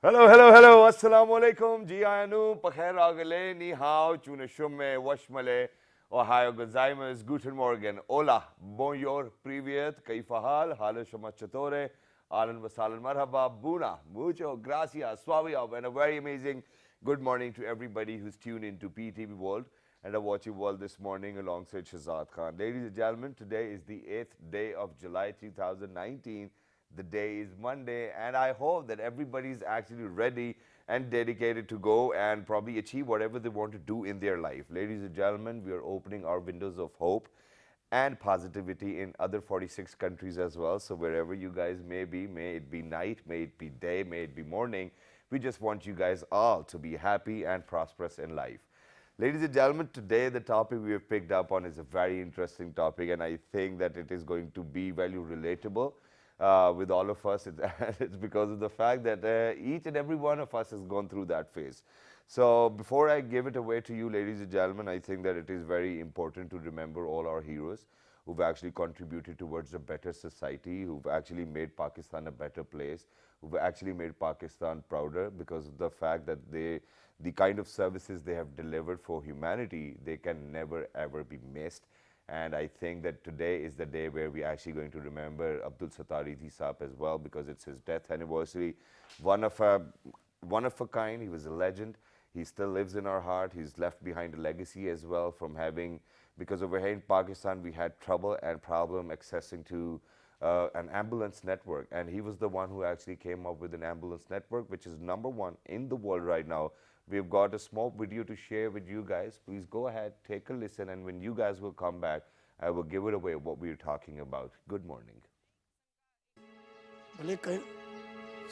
Hello. Assalamu alaikum. Ji ayanu, pakhair agale, ni hao, chune shumme, washmale, ohayo gozaimasu, guten morgen, hola, bonjour, privyet, kaifa hal, hale shama chatore, ahlan wa sahlan, marhaba, buna, mucho, gracias, suaviab, and a very amazing good morning to everybody who's tuned into PTV World and are watching World this morning alongside Shahzad Khan. Ladies and gentlemen, today is the 8th day of July 2019. The day is Monday, and I hope that everybody's actually ready and dedicated to go and probably achieve whatever they want to do in their life. Ladies and gentlemen, we are opening our windows of hope and positivity in other 46 countries as well. So wherever you guys may be, may it be night, may it be day, may it be morning, we just want you guys all to be happy and prosperous in life. Ladies and gentlemen, today the topic we have picked up on is a very interesting topic, and I think that it is going to be very relatable with all of us. It's because of the fact that each and every one of us has gone through that phase. So before I give it away to you, ladies and gentlemen, I think that it is very important to remember all our heroes who've actually contributed towards a better society, who've actually made Pakistan a better place, who've actually made Pakistan prouder because of the fact that the kind of services they have delivered for humanity, they can never ever be missed. And I think that today is the day where we're actually going to remember Abdul Sattar Idhi Saab as well, because it's his death anniversary. One of a kind, he was a legend. He still lives in our heart. He's left behind a legacy as well from having, because over here in Pakistan, we had trouble and problem accessing to an ambulance network. And he was the one who actually came up with an ambulance network, which is #1 in the world right now. We've got a small video to share with you guys. Please go ahead, take a listen, and when you guys will come back, I will give it away what we're talking about. Good morning. भले कहीं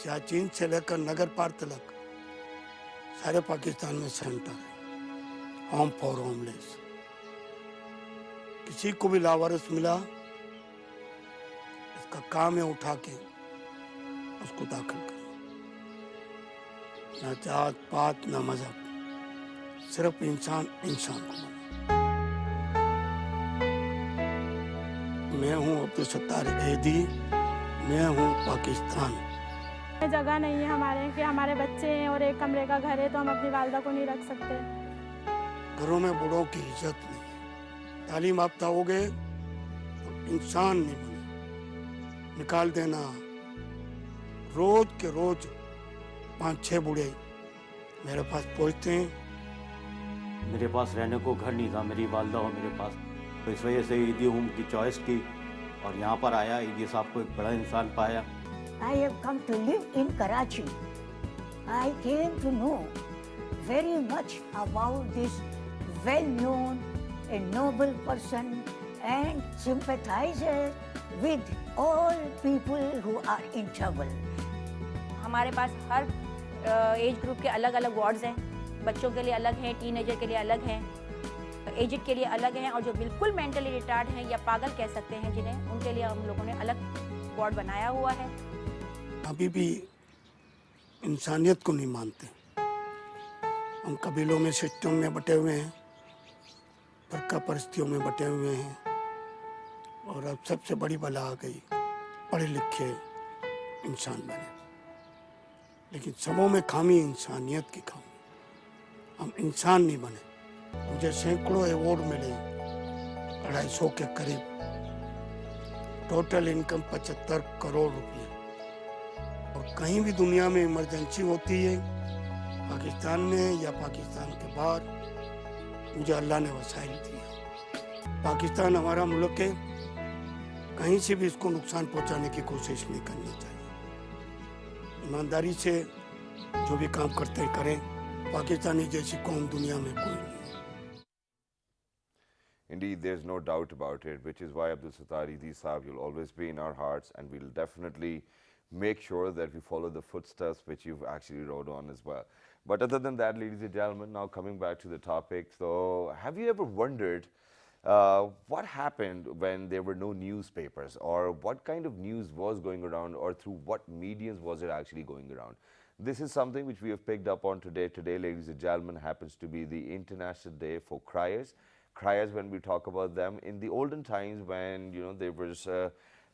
सियाचिन से लेकर नगर पार तक सारे पाकिस्तान में centre है, home for homeless. किसी को भी लावारिस मिला, इसका काम है उठा के उसको दाखिल करना। ना जात पात ना मजहब, सिर्फ इंसान इंसान को माने। मैं हूँ अब्दुल सत्तार ऐदी, मैं हूँ पाकिस्तान। जगह नहीं है हमारे कि हमारे बच्चे हैं और एक कमरे का घर है, तो हम अपनी वालदा को नहीं रख सकते। घरों में बूढ़ों की इज्जत नहीं है। तालीम याफ्ता हो गए तो इंसान नहीं बने। निकाल देना। रोज के रोज 5-6 बूढ़े मेरे पास पहुंचते हैं। मेरे पास रहने को घर नहीं था, मेरी वालदा हो मेरे पास, तो इस वजह से ईदी होम की चॉइस की और यहाँ पर आया। ईदी साहब को एक बड़ा इंसान पाया। I have come to live in Karachi. I came to know very much about this well-known and noble person and sympathizer with all people who are in trouble. हमारे पास हर एज ग्रुप के अलग अलग वार्ड्स हैं। बच्चों के लिए अलग हैं, टीनेजर के लिए अलग हैं, एजड के लिए अलग हैं, और जो बिल्कुल मेंटली रिटार्ड हैं या पागल कह सकते हैं जिन्हें, उनके लिए हम लोगों ने अलग वार्ड बनाया हुआ है। अभी भी इंसानियत को नहीं मानते। हम कबीलों में, सिस्टम में बटे हुए हैं, फरका परिस्थितियों में बटे हुए हैं, और अब सबसे बड़ी बला आ गई, पढ़े लिखे इंसान बने, लेकिन सबों में खामी इंसानियत की खामी। हम इंसान नहीं बने। मुझे सैकड़ों अवार्ड मिले, 250 के करीब, टोटल इनकम 75 करोड़ रुपये। और कहीं भी दुनिया में इमरजेंसी होती है, पाकिस्तान में या पाकिस्तान के बाहर, मुझे अल्लाह ने वसाइल दिया। पाकिस्तान हमारा मुल्क है, कहीं से भी इसको नुकसान पहुंचाने की कोशिश नहीं करनी चाहिए। ईमानदारी से जो भी काम करते हैं करें। पाकिस्तानी जैसी कौम दुनिया में कोई नहीं। Indeed, there's no doubt about it, which is why Abdul Sattar Idhi Saab will always be in our hearts, and we'll definitely make sure that we follow the footsteps which you've actually rode on as well. But other than that, ladies and gentlemen, now coming back to the topic, so have you ever wondered what happened when there were no newspapers, or what kind of news was going around, or through what mediums was it actually going around? This is something which we have picked up on today. Today, ladies and gentlemen, happens to be the International Day for Criers. Criers, when we talk about them, in the olden times when, there was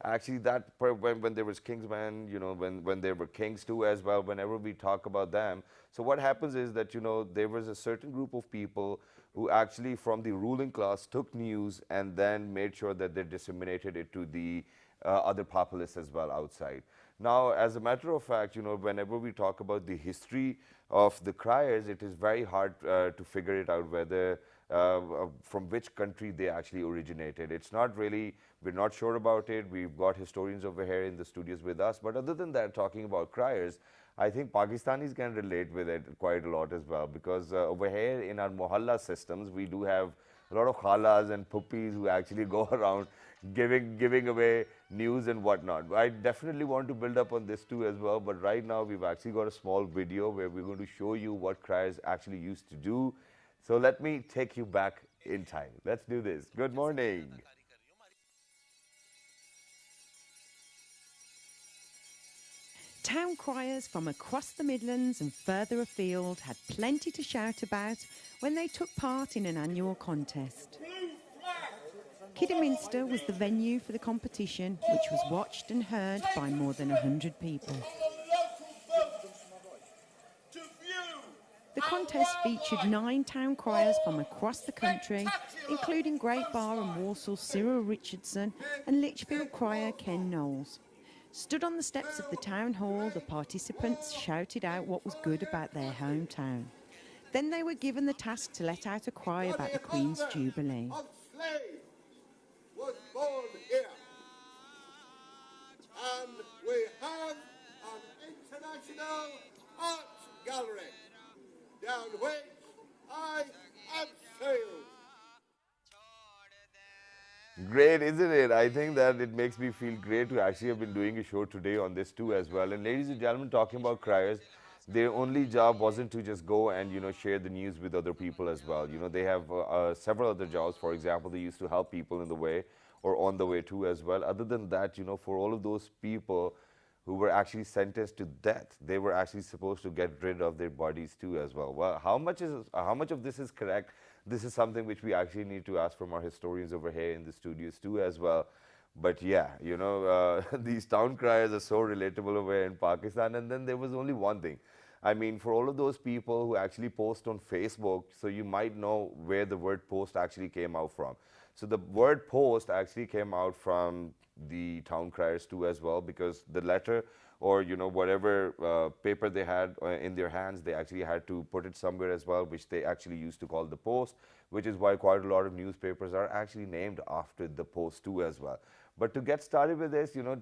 actually when there was Kingsmen, you know, when there were kings too as well, whenever we talk about them. So what happens is that, you know, there was a certain group of people who actually from the ruling class took news and then made sure that they disseminated it to the other populace as well outside. Now, as a matter of fact, you know, whenever we talk about the history of the criers, it is very hard to figure it out whether from which country they actually originated. It's not really, we're not sure about it. We've got historians over here in the studios with us. But other than that, talking about criers, I think Pakistanis can relate with it quite a lot as well, because over here in our mohalla systems, we do have a lot of khalas and puppies who actually go around giving away news and whatnot. I definitely want to build up on this too as well, but right now we've actually got a small video where we're going to show you what criers actually used to do. So let me take you back in time. Let's do this. Good morning. Town criers from across the Midlands and further afield had plenty to shout about when they took part in an annual contest. Kidderminster was the venue for the competition, which was watched and heard by more than 100 people. The contest featured 9 town criers from across the country, including Great Bar and Walsall Cyril Richardson and Lichfield crier Ken Knowles. Stood on the steps of the town hall, the participants shouted out what was good about their hometown. Then they were given the task to let out a cry about the Queen's Jubilee. Was born here, and we have an international art gallery down which I have sailed. Great, isn't it? I think that it makes me feel great to actually have been doing a show today on this too as well. And ladies and gentlemen, talking about criers, their only job wasn't to just go and, you know, share the news with other people as well. You know, they have several other jobs. For example, they used to help people in the way or on the way too as well. Other than that, you know, for all of those people who were actually sentenced to death, they were actually supposed to get rid of their bodies too as well. Well, how much of this is correct? This is something which we actually need to ask from our historians over here in the studios too as well. But yeah, you know, these town criers are so relatable over here in Pakistan. And then there was only one thing. I mean, for all of those people who actually post on Facebook, so you might know where the word post actually came out from. So the word post actually came out from the town criers too as well, because the letter or, you know, whatever paper they had in their hands, they actually had to put it somewhere as well, which they actually used to call the post, which is why quite a lot of newspapers are actually named after the post too as well. But to get started with this, you know,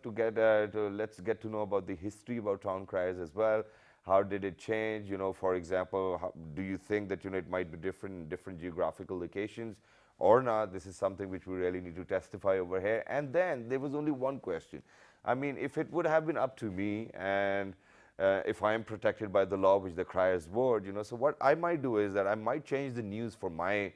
let's get to know about the history about town criers as well. How did it change? You know, for example, do you think that, you know, it might be different in different geographical locations or not? This is something which we really need to testify over here. And then there was only one question. I mean, if it would have been up to me, and if I am protected by the law, which the criers would, you know, so what I might do is that I might change the news for my,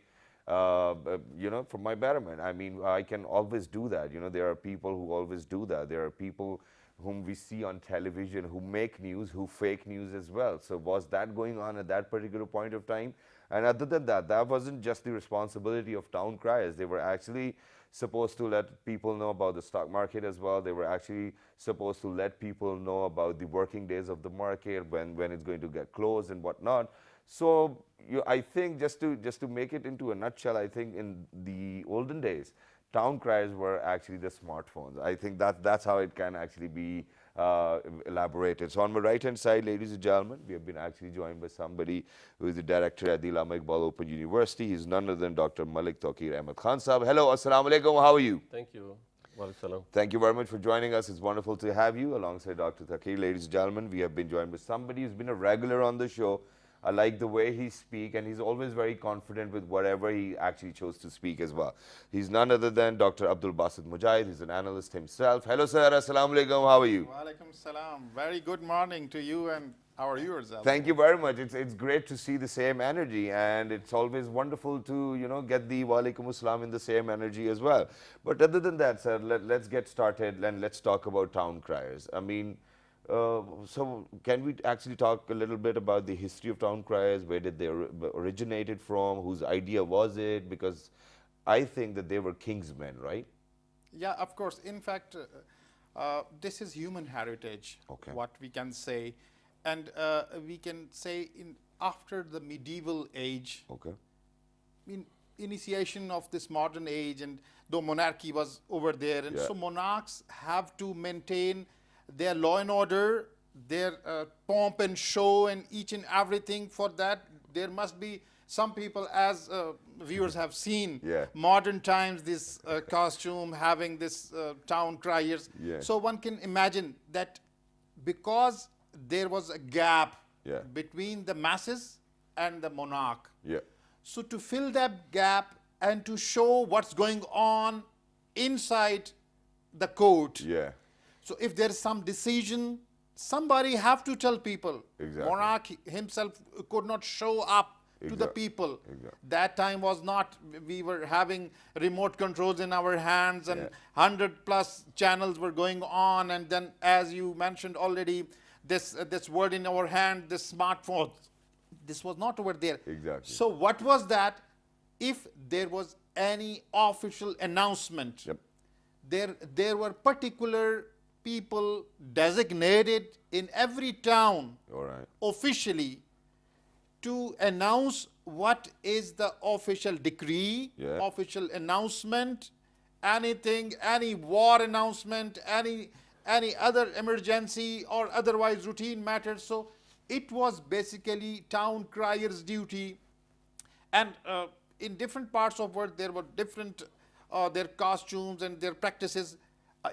you know, for my betterment. I mean, I can always do that. You know, there are people who always do that. There are people whom we see on television who make news, who fake news as well. So was that going on at that particular point of time? And other than that, that wasn't just the responsibility of town criers. They were actually supposed to let people know about the stock market as well. They were actually supposed to let people know about the working days of the market, when it's going to get closed and whatnot. So I think just to make it into a nutshell, I think in the olden days, town criers were actually the smartphones. I think that's how it can actually be elaborated. So on my right hand side, ladies and gentlemen, we have been actually joined by somebody who is the director at the Allama Iqbal Open University. He's none other than Dr. Malik Tawqir Ahmed Khan Sahab. Hello, assalamu alaikum, how are you? Thank you. Walaikum salam. Thank you very much for joining us. It's wonderful to have you alongside Dr. Tawqir. Ladies and gentlemen, we have been joined by somebody who's been a regular on the show. I like the way he speaks, and he's always very confident with whatever he actually chose to speak as well. He's none other than Dr. Abdul Basit Mujahid. He's an analyst himself. Hello, sir. Assalamu alaikum. How are you? Walaikum salam. Very good morning to you and our viewers. Thank you very much. It's great to see the same energy, and it's always wonderful to, you know, get the walaikum assalam in the same energy as well. But other than that, sir, let's get started and let's talk about town criers. I mean, so can we actually talk a little bit about the history of town criers? Where did they originated from? Whose idea was it? Because I think that they were kingsmen, right? Yeah, of course. In fact, this is human heritage, Okay. what we can say. And we can say after the medieval age, Okay. in initiation of this modern age, and though monarchy was over there, and Yeah. so monarchs have to maintain their law and order, their pomp and show, and each and everything. For that, there must be some people, as viewers have seen, Yeah. modern times, this costume having this town criers. Yeah. So one can imagine that because there was a gap Yeah. between the masses and the monarch. Yeah. So to fill that gap and to show what's going on inside the court. Yeah. So if there is some decision, somebody have to tell people. Exactly. Monarch himself could not show up to the people. Exactly. That time was not, we were having remote controls in our hands, and Yeah. 100+ channels were going on, and then as you mentioned already, this word in our hand, this smartphone, this was not over there. Exactly. So what was that? If there was any official announcement, Yep. there were particular people designated in every town All right. officially to announce what is the official decree, Yeah. official announcement, anything, any war announcement, any other emergency or otherwise routine matters. So it was basically town crier's duty. And in different parts of world, there were different their costumes and their practices.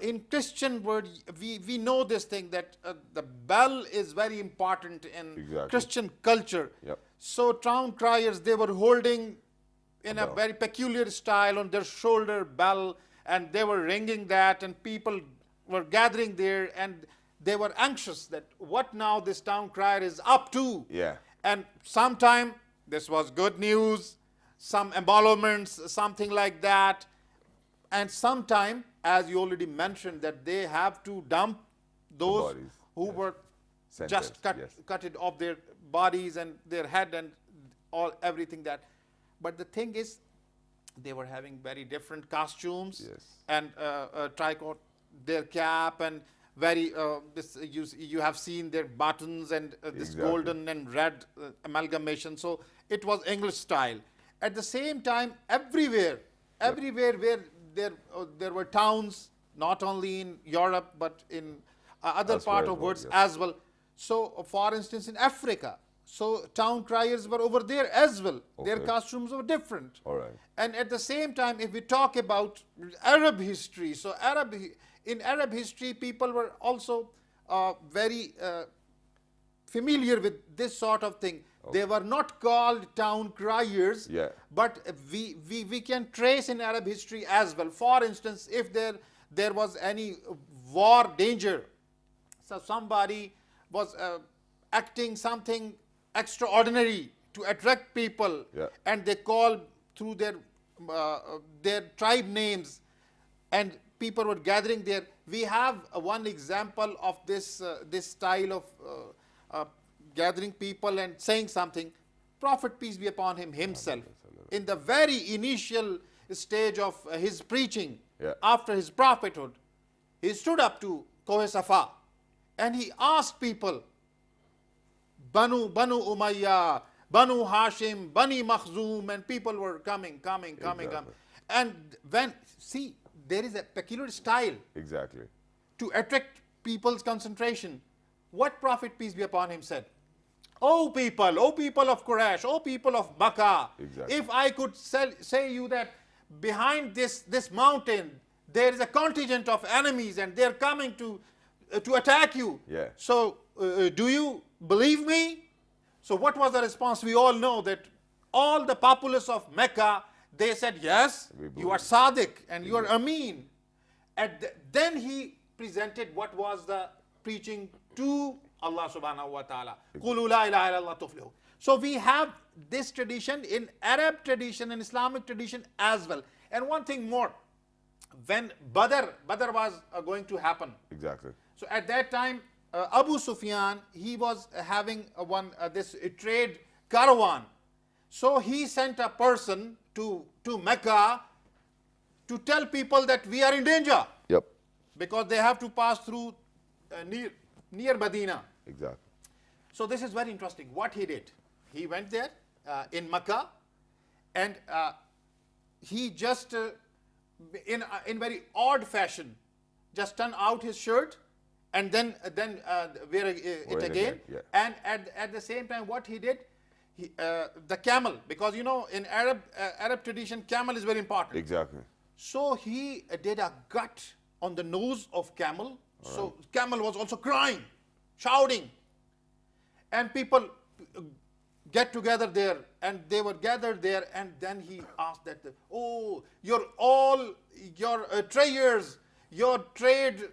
In Christian world, we know this thing that the bell is very important in Exactly. Christian culture. Yep. So town criers, they were holding in a bell. very peculiar style on their shoulder bell, and they were ringing that, and people were gathering there, and they were anxious that what now this town crier is up to. Yeah. And sometime this was good news, some embalments, something like that. And sometime, as you already mentioned, that they have to dump those bodies, who yes. were Sentenced, just cut, yes. cut it off their bodies and their head and everything that. But the thing is, they were having very different costumes. Yes. And tricot, their cap, and very this you have seen their buttons and this Exactly. golden and red amalgamation. So it was English style. At the same time, everywhere where there were towns, not only in Europe but in other Elsewhere part as of well, worlds yes. as well. So for instance, in Africa, so town criers were over there as well. Their Okay. costumes were different. All right. And at the same time, if we talk about Arab history, so in Arab history, people were also very familiar with this sort of thing. They were not called town criers, Yeah. but we can trace in Arab history as well. For instance, if there was any war danger, so somebody was acting something extraordinary to attract people, Yeah. and they called through their tribe names, and people were gathering there. We have one example of this style of gathering people and saying something. Prophet, peace be upon him, himself, in the very initial stage of his preaching, Yeah. after his prophethood, he stood up to Koh Safa and he asked people, Banu Umayyah, Banu Hashim, Bani Makhzum, and people were coming. Exactly. And see, there is a peculiar style Exactly. to attract people's concentration. What Prophet, peace be upon him, said? O people of Quraysh, O people of Makkah, Exactly. if I could say you that behind this mountain there is a contingent of enemies and they're coming to attack you. Yeah. So do you believe me? So what was the response? We all know that all the populace of Mecca, they said, yes, We you are believe. Sadiq and you are Amin. And then he presented what was the preaching to Allah subhanahu wa ta'ala. Qulu la ilaha illallah tuflihu. So we have this tradition in Arab tradition and Islamic tradition as well. And one thing more, when Badr was going to happen. Exactly. So at that time, Abu Sufyan, he was having this trade caravan. So he sent a person to Mecca to tell people that we are in danger. Yep. because they have to pass through near Medina. Exactly. So this is very interesting. What he did, he went there in Makkah, and he just in very odd fashion just turned out his shirt and then wear it again. Yeah. And at the same time, what he did, the camel, because you know in Arab tradition, camel is very important. Exactly. So he did a gut on the nose of camel. So camel was also crying, shouting, and people get together there, and they were gathered there, and then he asked that, oh, your traders, your trade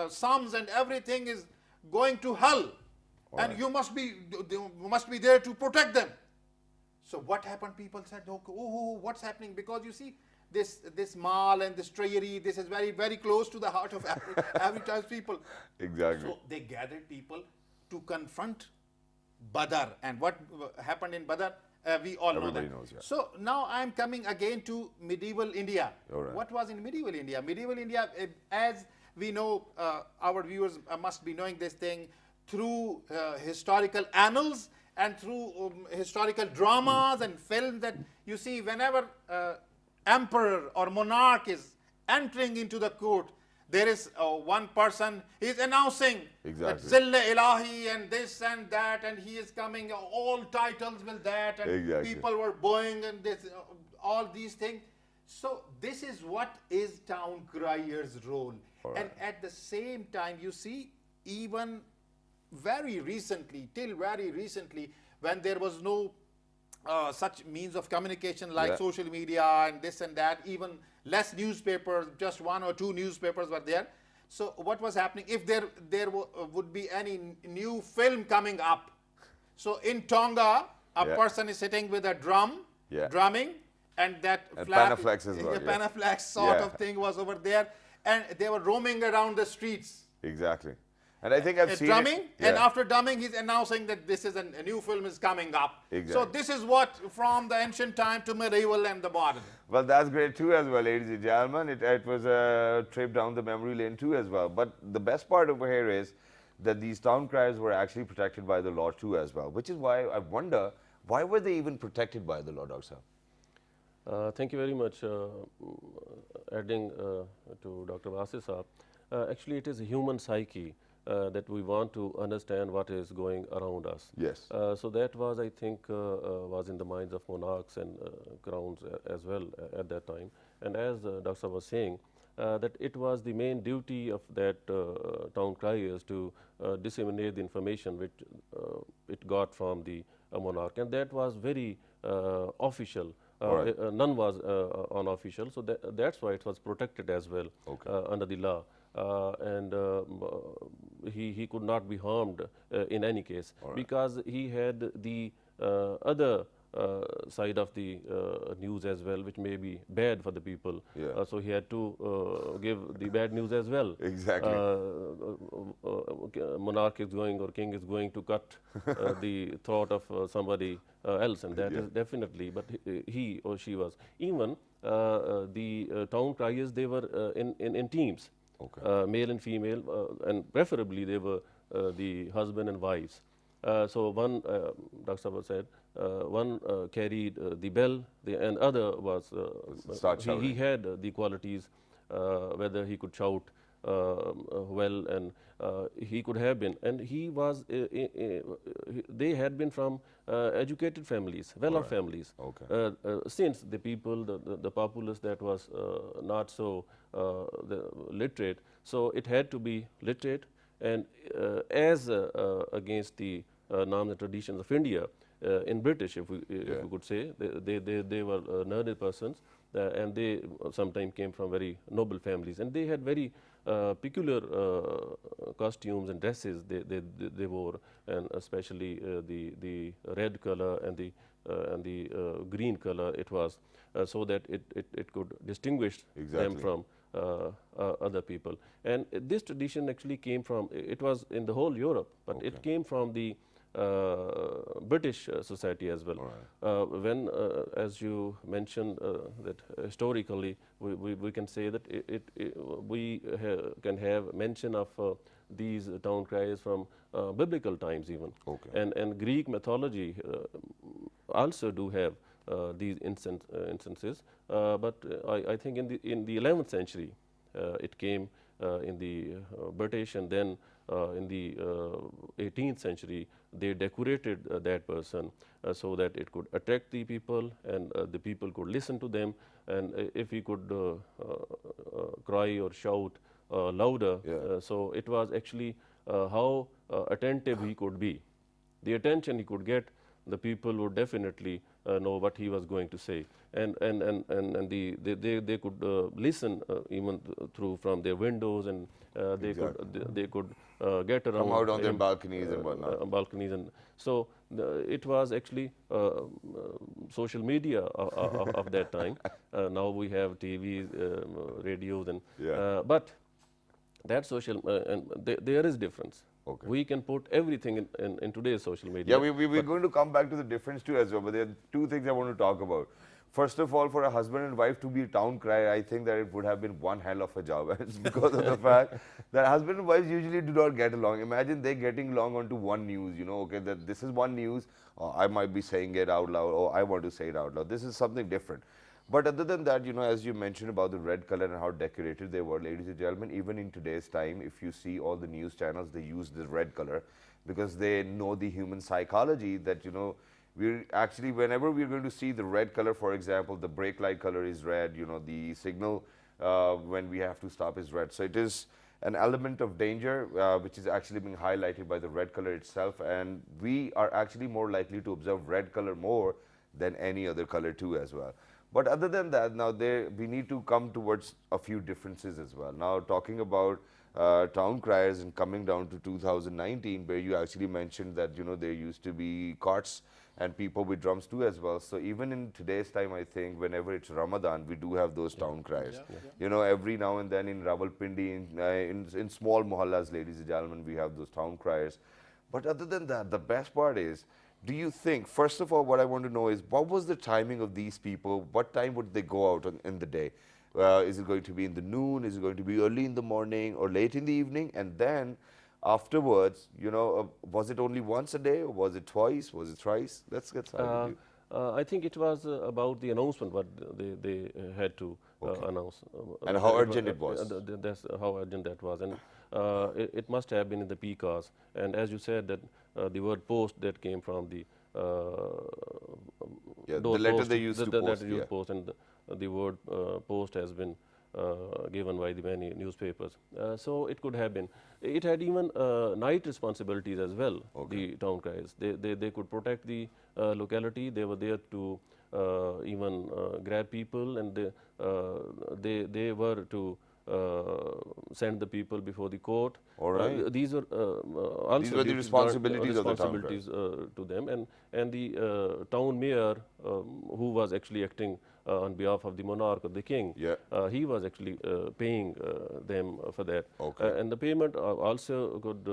sums and everything is going to hell, and you must be there to protect them. So what happened? People said, oh, what's happening? Because you see, this mall and this treasury, this is very, very close to the heart of average people. Exactly. So they gathered people to confront Badr. And what happened in Badr, we all Everybody know that. knows, yeah. So now I am coming again to medieval India. All right. What was in medieval India? Medieval India, as we know, our viewers must be knowing this thing through historical annals and through historical dramas and films, that you see whenever emperor or monarch is entering into the court, there is one person, he is announcing that Exactly. Zilla Ilahi and this and that, and he is coming, all titles with that, and Exactly. people were bowing and this, all these things. So this is what is town crier's role. And at the same time, you see, even very recently, till very recently, when there was no such means of communication like social media and this and that, even less newspapers, just 1 or 2 newspapers were there. So what was happening, if there would be any new film coming up, so in Tonga, a person is sitting with a drum, drumming, and that And flag, Panaflex as well, Panaflex sort of thing was over there, and they were roaming around the streets. Exactly. And I think I've seen drumming, it. and after drumming, he's announcing that this is a new film is coming up. Exactly. So this is what from the ancient time to medieval and the modern. Well, that's great too as well, ladies and gentlemen. It was a trip down the memory lane too as well. But the best part over here is that these town criers were actually protected by the law too as well, which is why I wonder, why were they even protected by the law, Dr. Saab? Thank you very much. Adding to Dr. Wasif Saab, actually it is a human psyche that we want to understand what is going around us. Yes. So that was, I think, was in the minds of monarchs and crowns as well at that time. And as Dr. Saab was saying, that it was the main duty of that town criers to disseminate the information which it got from the monarch, and that was very official. None was unofficial, so that's why it was protected as well under the law. And he could not be harmed in any case, because he had the other side of the news as well, which may be bad for the people. So he had to give the bad news as well. Exactly. Monarch is going, or king is going to cut the throat of somebody else, and that is definitely, but he or she was. Even the town criers, they were in teams. Male and female, and preferably they were the husband and wives. So one, Dr. Saab said, one carried the bell, and other was, he had the qualities, whether he could shout well, and he could have been, and he was, they had been from educated families, well-off families. Since the people, the populace that was not so literate, so it had to be literate, and as against the norms and traditions of India, in British, if we could say, they were learned persons, and they sometimes came from very noble families, and they had very peculiar costumes and dresses they wore, and especially the red color and the green color it was, so that it could distinguish them from other people. And this tradition actually came from, it was in the whole Europe, but it came from the British society as well. When, as you mentioned, that historically we can say that we can have mention of these town criers from biblical times even. And Greek mythology also do have these instances, but I think in the 11th century it came in the British, and then in the 18th century they decorated that person so that it could attract the people, and the people could listen to them, and if he could cry or shout louder, so it was actually how attentive he could be. The attention he could get, the people would definitely know what he was going to say, and they could listen even through from their windows, and they could get around, come out on their balconies and whatnot. Balconies, and so it was actually social media of that time. Now we have TV, radios, and but that social and there is difference. We can put everything in today's social media. Yeah, we're going to come back to the difference too as well, but there are two things I want to talk about. First of all, for a husband and wife to be a town crier, I think that it would have been one hell of a job. It's because of the fact that husband and wives usually do not get along. Imagine they getting along onto one news, you know, okay, that this is one news, I might be saying it out loud, or I want to say it out loud. This is something different. But other than that, you know, as you mentioned about the red color and how decorated they were, ladies and gentlemen, even in today's time, if you see all the news channels, they use the red color because they know the human psychology that, you know, we're actually, whenever we're going to see the red color, for example, the brake light color is red, you know, the signal when we have to stop is red. So it is an element of danger which is actually being highlighted by the red color itself, and we are actually more likely to observe red color more than any other color too as well. But other than that, now we need to come towards a few differences as well. Now talking about town criers and coming down to 2019, where you actually mentioned that, you know, there used to be carts and people with drums too as well. So even in today's time, I think whenever it's Ramadan, we do have those town criers. You know, every now and then in Rawalpindi, in small mohallas, ladies and gentlemen, we have those town criers. But other than that, the best part is, do you think, first of all, what I want to know is, what was the timing of these people? What time would they go out in the day? Is it going to be in the noon? Is it going to be early in the morning or late in the evening? And then afterwards, you know, was it only once a day, or was it twice? Was it thrice? Let's get started with you. I think it was about the announcement what they had to announce. And how urgent it was. That's how urgent that was. And it must have been in the peak hours. And as you said, that the word post that came from the the letter they used to post. Letter used post, and the word post has been given by the many newspapers. So it could have been. It had even night responsibilities as well, the town criers. They could protect the locality. They were there to even grab people, and they were to send the people before the court. All right. These were also the responsibilities of the town criers. To them, and the town mayor, who was actually acting on behalf of the monarch or the king, he was actually paying them for that. And the payment also could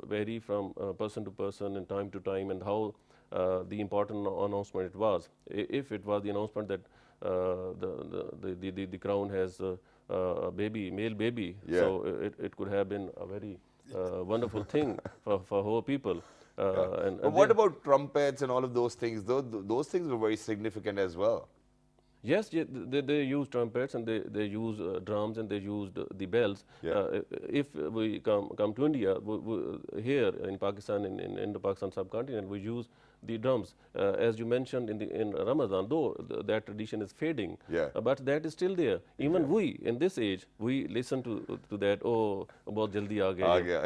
vary from person to person and time to time, and how the important announcement it was. If it was the announcement that the crown has a baby, male baby, so it could have been a very wonderful thing for whole people. But what about trumpets and all of those things? Those things were very significant as well. Yes, they used trumpets, and they used drums, and they used the bells. If we come to India, here in Pakistan, in Indo-Pakistan subcontinent, we use the drums. As you mentioned in Ramadan, though that tradition is fading, but that is still there. Even we, in this age, we listen to that, oh, bahut jaldi aa gaya.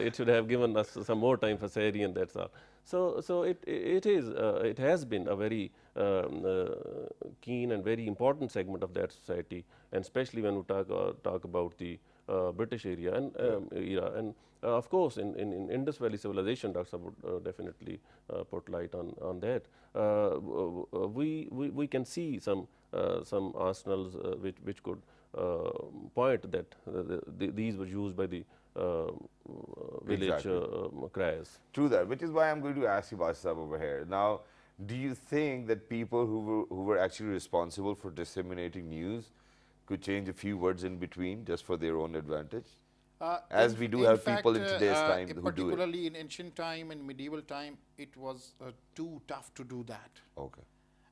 It should have given us some more time for Sahri, and that's all. So it has been a very keen and very important segment of that society, and especially when we talk about the British area and era. And of course, in Indus Valley civilization, Dr. Saab would definitely put light on that. We can see some arsenals which could point that these were used by the village Exactly. criers. True that, which is why I'm going to ask you, Basab, over here. Now, do you think that people who were actually responsible for disseminating news could change a few words in between just for their own advantage? As we do have people in today's time who do it. Particularly in ancient time and medieval time, it was too tough to do that. Okay.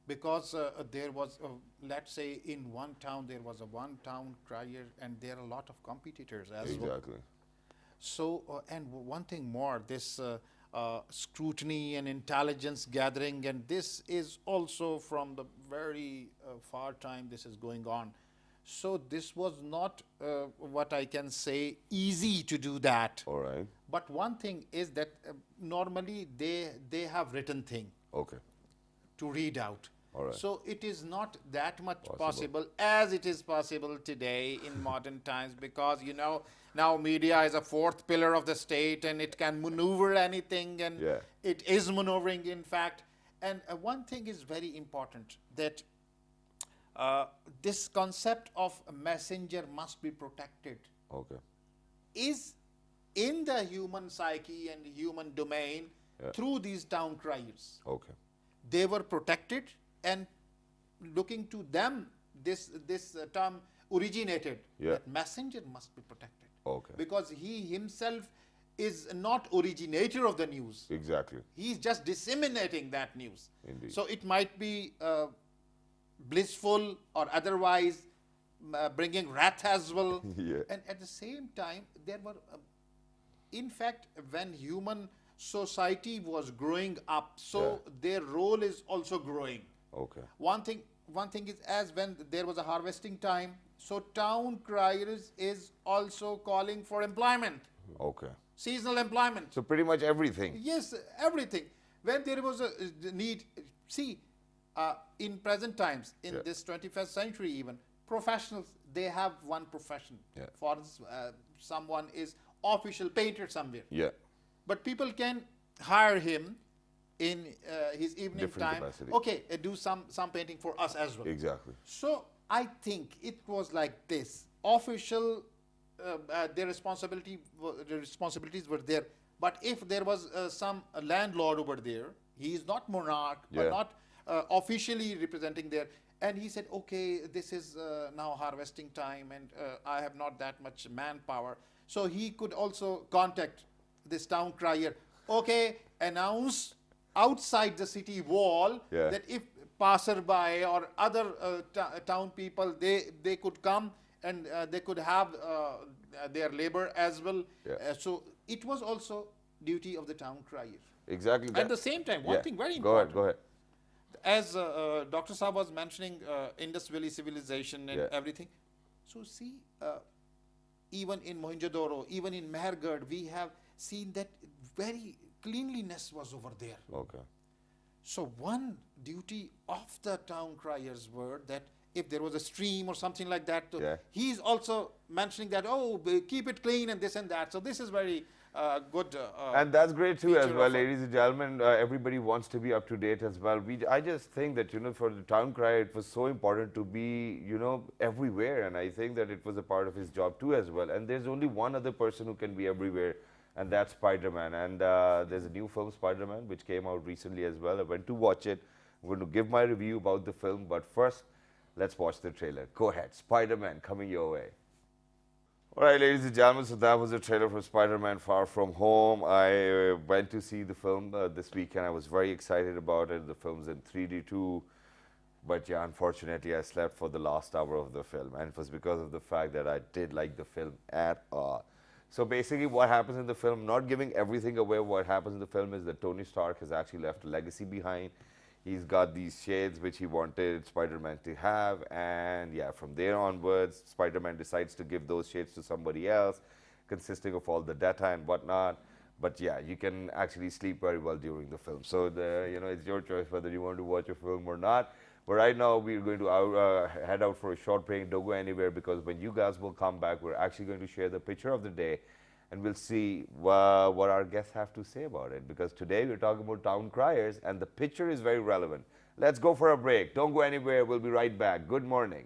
Because there was, let's say, in one town, there was a one town crier, and there are a lot of competitors as well. Exactly. So, and one thing more, this scrutiny and intelligence gathering, and this is also from the very far time this is going on. So this was not what I can say easy to do that. All right. But one thing is that normally they have written thing Okay. to read out. All right. So it is not that much possible as it is possible today in modern times, because you know now media is a fourth pillar of the state and it can maneuver anything, and Yeah. it is maneuvering in fact. And one thing is very important, that this concept of a messenger must be protected Okay. is in the human psyche and human domain through these town criers. Okay. They were protected, and looking to them, this term originated. Yeah. That messenger must be protected. Okay. Because he himself is not originator of the news. Exactly. He's just disseminating that news. Indeed. So it might be blissful or otherwise bringing wrath as well. Yeah. And at the same time, there were, in fact, when human society was growing up, so their role is also growing. Okay. One thing is, as when there was a harvesting time, so town criers is also calling for employment, Okay. seasonal employment. So pretty much everything. Yes, everything. When there was a need, see, in present times, in this 21st century even, professionals, they have one profession. Yeah. For someone is official painter somewhere. Yeah. But people can hire him in his evening Different time. capacity. Okay, do some painting for us as well. Exactly. So I think it was like this. Official, their responsibilities were there. But if there was some landlord over there, he is not monarch, but not officially representing there, and he said, okay, this is now harvesting time, and I have not that much manpower. So he could also contact this town crier. Okay, announce outside the city wall that if passerby or other town people, they could come and they could have their labor as well. So it was also duty of the town crier. Exactly. At the same time, one thing very important. Go ahead. As Dr. Saab was mentioning Indus Valley civilization and everything. So see, even in Mohenjo-daro, even in Mehergarh, we have seen that very cleanliness was over there. Okay. So one duty of the town criers were that if there was a stream or something like that, he's also mentioning that, oh, keep it clean and this and that. So this is very good. And that's great too as well, ladies and gentlemen. Everybody wants to be up to date as well. I just think that, for the town crier, it was so important to be, everywhere. And I think that it was a part of his job too as well. And there's only one other person who can be everywhere, and that's Spider-Man. And there's a new film, Spider-Man, which came out recently as well. I went to watch it. I'm going to give my review about the film. But first, let's watch the trailer. Go ahead. Spider-Man coming your way. All right, ladies and gentlemen, so that was a trailer for Spider-Man Far From Home. I went to see the film this weekend. I was very excited about it. The film's in 3D too. But yeah, unfortunately, I slept for the last hour of the film. And it was because of the fact that I did like the film at all. So basically what happens in the film, not giving everything away, what happens in the film is that Tony Stark has actually left a legacy behind. He's got these shades which he wanted Spider-Man to have, and yeah, from there onwards, Spider-Man decides to give those shades to somebody else, consisting of all the data and whatnot. But yeah, you can actually sleep very well during the film. So it's your choice whether you want to watch a film or not. But right now, we're going to head out for a short break. Don't go anywhere, because when you guys will come back, we're actually going to share the picture of the day, and we'll see what our guests have to say about it. Because today we're talking about town criers, and the picture is very relevant. Let's go for a break. Don't go anywhere. We'll be right back. Good morning.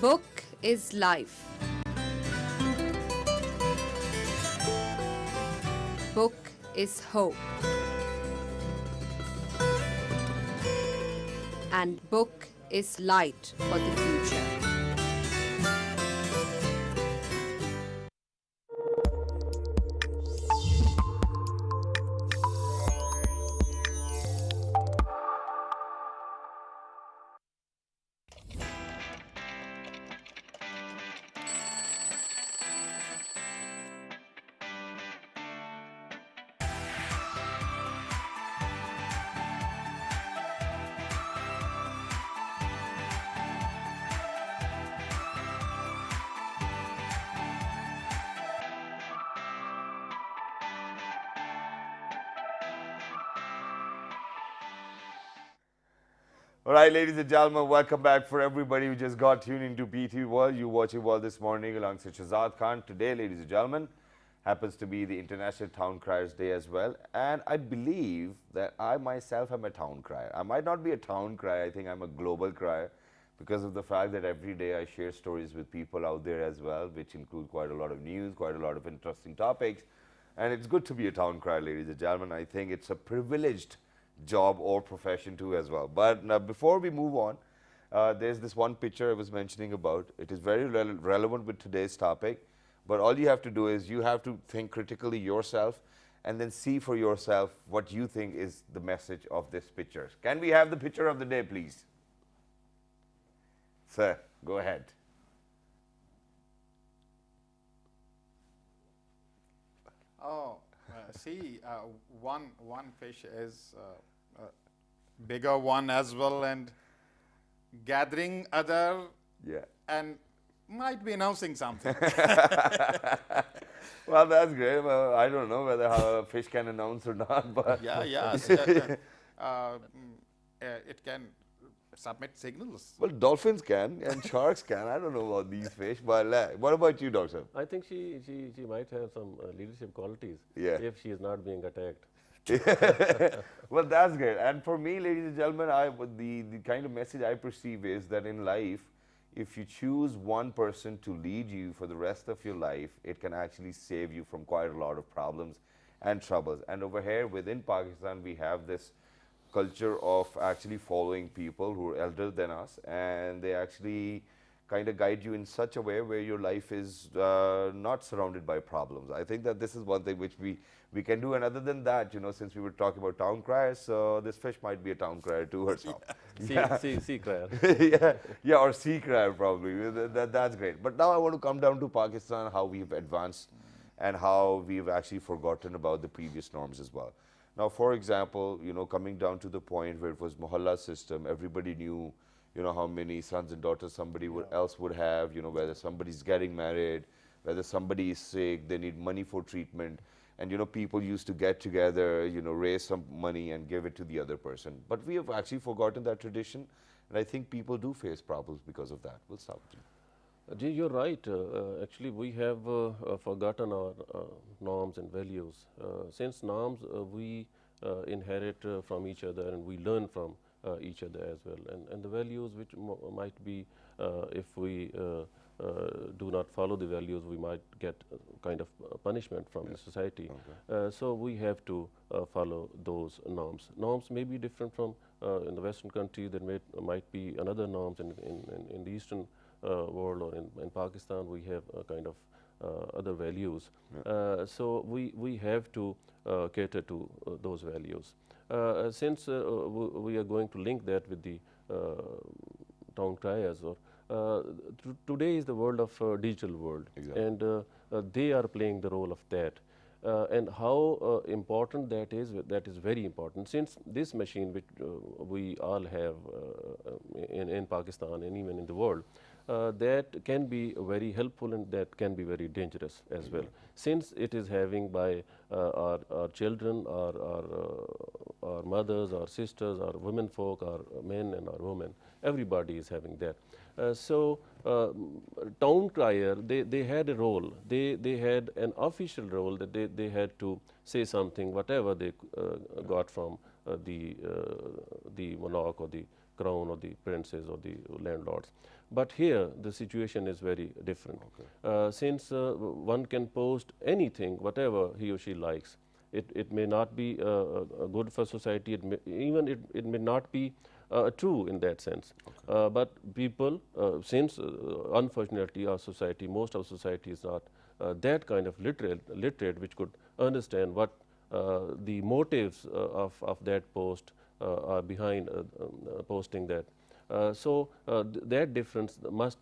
Book is life. Book is hope. And book is light for the future. All right, ladies and gentlemen, welcome back for everybody who just got tuned into BT World. You watching World this morning alongside Shahzad Khan. Today, ladies and gentlemen, happens to be the International Town Criers Day as well. And I believe that I myself am a town crier. I might not be a town crier, I think I'm a global crier because of the fact that every day I share stories with people out there as well, which include quite a lot of news, quite a lot of interesting topics. And it's good to be a town crier, ladies and gentlemen. I think it's a privileged job or profession too as well. But now before we move on, there's this one picture I was mentioning about. It is very relevant with today's topic, but all you have to do is you have to think critically yourself and then see for yourself what you think is the message of this picture. Can we have the picture of the day, please? Sir, go ahead. Oh, see, one fish is bigger one as well, and gathering other, yeah, and might be announcing something. Well, that's great. Well, I don't know whether how a fish can announce or not, but yeah, it can submit signals. Well, dolphins can and sharks can. I don't know about these fish, but what about you, Doctor? I think she might have some leadership qualities, yeah, if she is not being attacked. Well, that's great. And for me, ladies and gentlemen, the kind of message I perceive is that in life, if you choose one person to lead you for the rest of your life, it can actually save you from quite a lot of problems and troubles. And over here within Pakistan, we have this culture of actually following people who are elder than us, and they actually kind of guide you in such a way where your life is not surrounded by problems. I think that this is one thing which we can do. And other than that, you know, since we were talking about town criers, so this fish might be a town crier too herself. Sea crier. yeah, or sea crier probably. That's great. But now I want to come down to Pakistan, how we've advanced and how we've actually forgotten about the previous norms as well. Now, for example, you know, coming down to the point where it was Mohalla system, everybody knew, you know, how many sons and daughters somebody else would have, you know, whether somebody's getting married, whether somebody is sick, they need money for treatment. And, you know, people used to get together, you know, raise some money and give it to the other person. But we have actually forgotten that tradition. And I think people do face problems because of that. We'll start with you. You're right. Actually, we have forgotten our norms and values. Since norms we inherit from each other and we learn from each other as well. And the values which might be, if we do not follow the values, we might get kind of punishment from the society. Okay. So we have to follow those norms. Norms may be different from in the Western countries. There might be another norms in the Eastern world, or in Pakistan we have kind of other values. So we have to cater to those values. Since we are going to link that with the town criers, or today is the world of digital world, exactly. And they are playing the role of that. And how important that is very important, since this machine which we all have in Pakistan and even in the world, that can be very helpful and that can be very dangerous as well, since it is having by our children, our mothers, our sisters, our women folk, our men and our women, everybody is having that. So town crier, they had a role, they had an official role that they had to say something, whatever they got from the the monarch or the crown or the princes or the landlords. But here the situation is very different. Since one can post anything, whatever he or she likes, it may not be good for society, it may not be true in that sense. But people, since unfortunately our society, most of society is not that kind of literate which could understand what the motives of that post are behind posting that. That difference must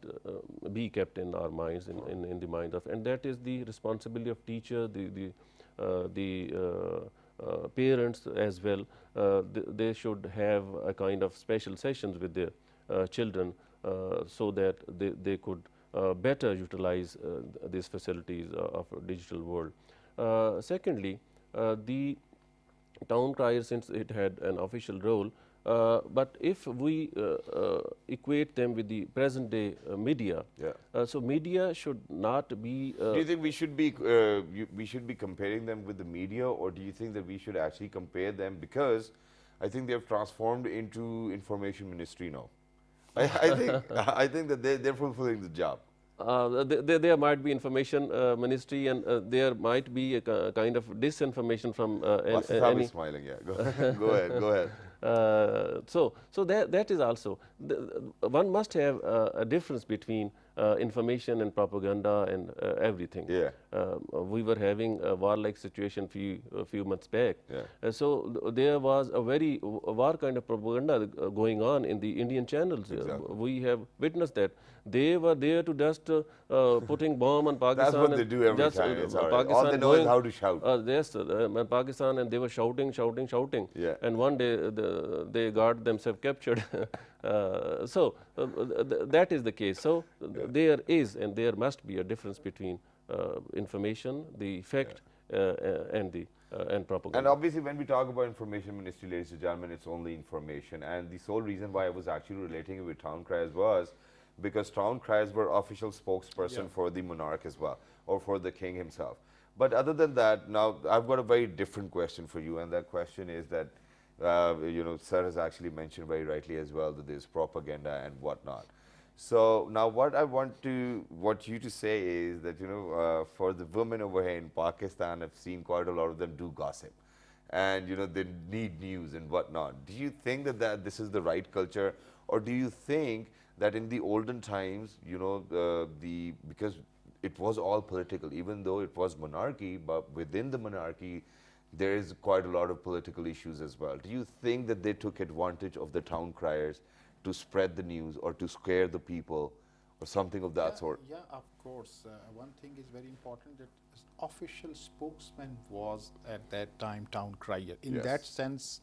be kept in our minds, in the minds of, and that is the responsibility of teacher, the parents as well. They should have a kind of special sessions with their children so that they could better utilize these facilities of digital world. Secondly, the town crier, since it had an official role, but if we equate them with the present day media, so media should not be. Do you think we should be comparing them with the media, or do you think that we should actually compare them, because I think they have transformed into information ministry now? I think that they're fulfilling the job. There might be information ministry, and there might be a kind of disinformation from any. Smiling, yeah. Go ahead. So that is also one must have a difference between information and propaganda and everything. Yeah. We were having a war-like situation a few months back. Yeah. So there was a very war kind of propaganda going on in the Indian channels. Exactly. We have witnessed that. They were there to just putting bomb on Pakistan. That's what they do every time. It's all right. All they know is how to shout. Yes, Pakistan, and they were shouting. Yeah. And one day they got themselves captured. That is the case. So there is and there must be a difference between information, the fact, and propaganda. And obviously, when we talk about information ministry, ladies and gentlemen, it's only information. And the sole reason why I was actually relating it with town criers was because town criers were official spokesperson for the monarch as well, or for the king himself. But other than that, now I've got a very different question for you, and that question is that, Sir has actually mentioned very rightly as well that there's propaganda and whatnot. So now what I want you to say is that, for the women over here in Pakistan, I've seen quite a lot of them do gossip. And, they need news and whatnot. Do you think that this is the right culture? Or do you think that in the olden times, because it was all political, even though it was monarchy, but within the monarchy, there is quite a lot of political issues as well. Do you think that they took advantage of the town criers to spread the news or to scare the people or something of that sort? Yeah, of course. One thing is very important, that official spokesman was at that time town crier. In that sense,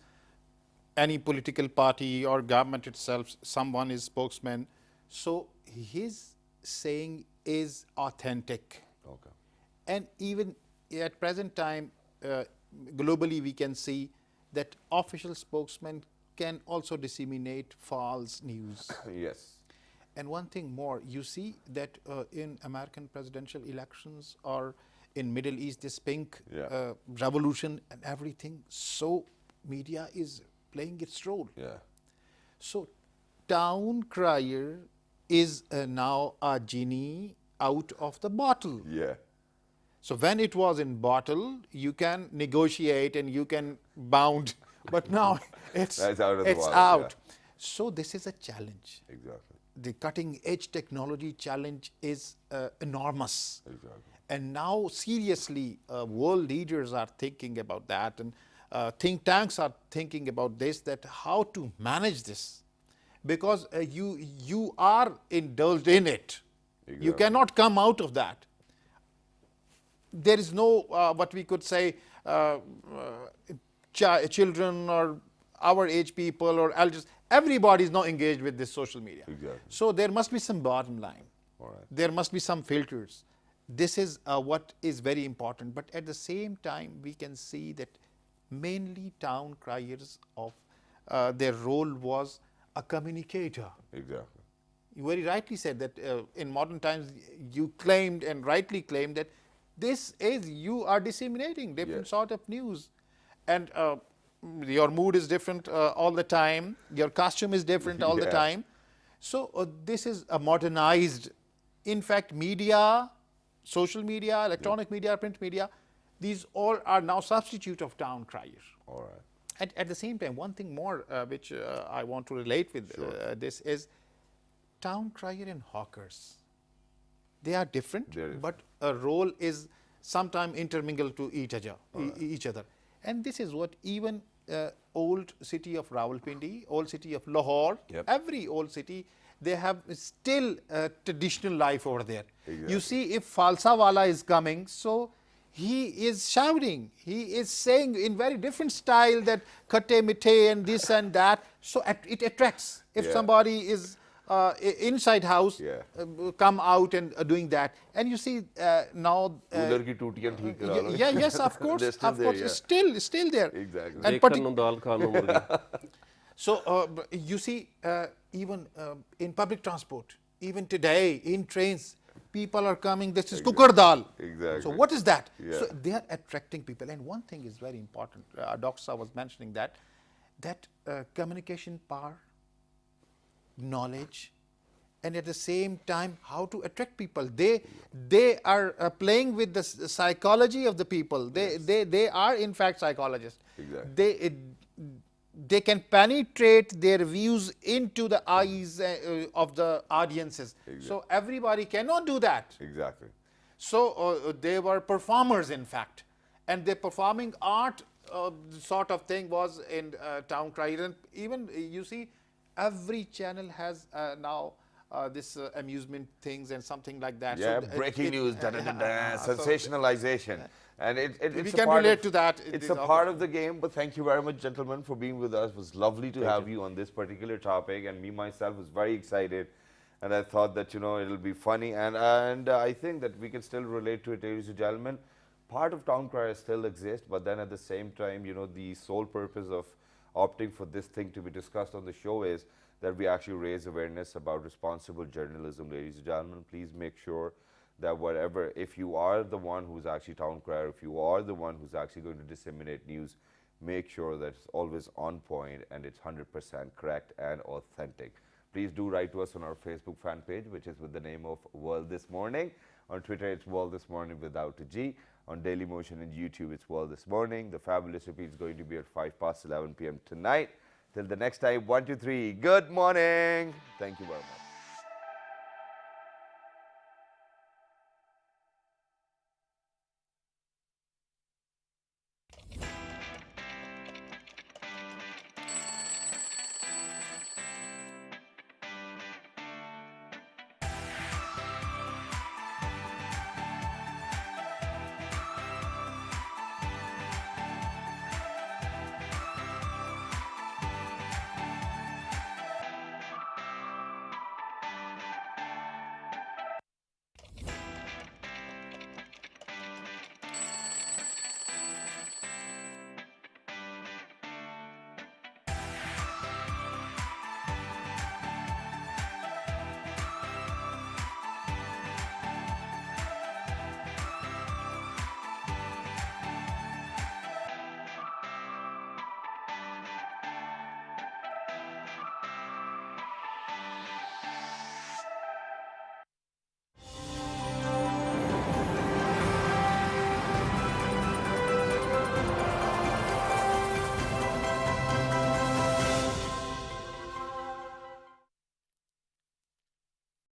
any political party or government itself, someone is spokesman. So his saying is authentic. Okay. And even at present time, globally we can see that official spokesmen can also disseminate false news. Yes. And one thing more, you see that in American presidential elections or in Middle East, this pink revolution and everything, so media is playing its role. Yeah. So town crier is now a genie out of the bottle. Yeah. So when it was in bottle, you can negotiate and you can bound, but now it's out. So this is a challenge. Exactly. The cutting edge technology challenge is enormous. Exactly. And now seriously, world leaders are thinking about that, and think tanks are thinking about this, that how to manage this, because you are indulged in it. Exactly. You cannot come out of that. There is no what we could say children or our age people or elders. Everybody is now engaged with this social media. Exactly. So there must be some bottom line. All right. There must be some filters. This is what is very important. But at the same time, we can see that mainly town criers of their role was a communicator. Exactly. You very rightly said that in modern times you claimed and rightly claimed that this is, you are disseminating different sort of news. And your mood is different all the time, your costume is different all the Yeah. time. So this is a modernized, in fact, media, social media, electronic media, print media, these all are now substitute of town crier. All right. At the same time, one thing more which I want to relate with this is town crier and hawkers. They are different, but a role is sometimes intermingled to each other. And this is what even old city of Rawalpindi, old city of Lahore, every old city, they have still traditional life over there. You see, if Falsa Wala is coming, so he is shouting, he is saying in very different style that khatte mithe and this and that, so it attracts. If somebody is inside house, come out and doing that, and you see now Cooler ki tootiyaan theek kara lo. yes, of course, They're still there, yeah. still there. Exactly. And Dekhan nu dal khan nu murgi. so you see, even in public transport, even today in trains, people are coming, this is kukar dal. Exactly. So what is that? Yeah. So they are attracting people. And one thing is very important, Dr. Saab was mentioning that communication power, knowledge, and at the same time how to attract people. They are playing with the psychology of the people. They are in fact psychologists. Exactly. They can penetrate their views into the eyes of the audiences. So everybody cannot do that. Exactly. So they were performers, in fact, and the performing art sort of thing was in town crier. And even you see, every channel has now this amusement things and something like that. Yeah, so breaking news, sensationalization. And it's we a can part relate of, to that. It's a part of the game, but thank you very much, gentlemen, for being with us. It was lovely to have you on this particular topic, and me myself was very excited, and I thought that, you know, it'll be funny, and I think that we can still relate to it, ladies and gentlemen. Part of town crier still exists, but then at the same time, you know, the sole purpose of opting for this thing to be discussed on the show is that we actually raise awareness about responsible journalism, ladies and gentlemen. Please make sure that whatever, if you are the one who's actually town crier, if you are the one who's actually going to disseminate news, make sure that it's always on point and it's 100% correct and authentic. Please do write to us on our Facebook fan page, which is with the name of World This Morning. On Twitter, it's World This Morning without a G. On Daily Motion and YouTube, it's World This Morning. The fabulous repeat is going to be at 11 p.m. tonight. Till the next time, 1, 2, 3, good morning. Thank you very much.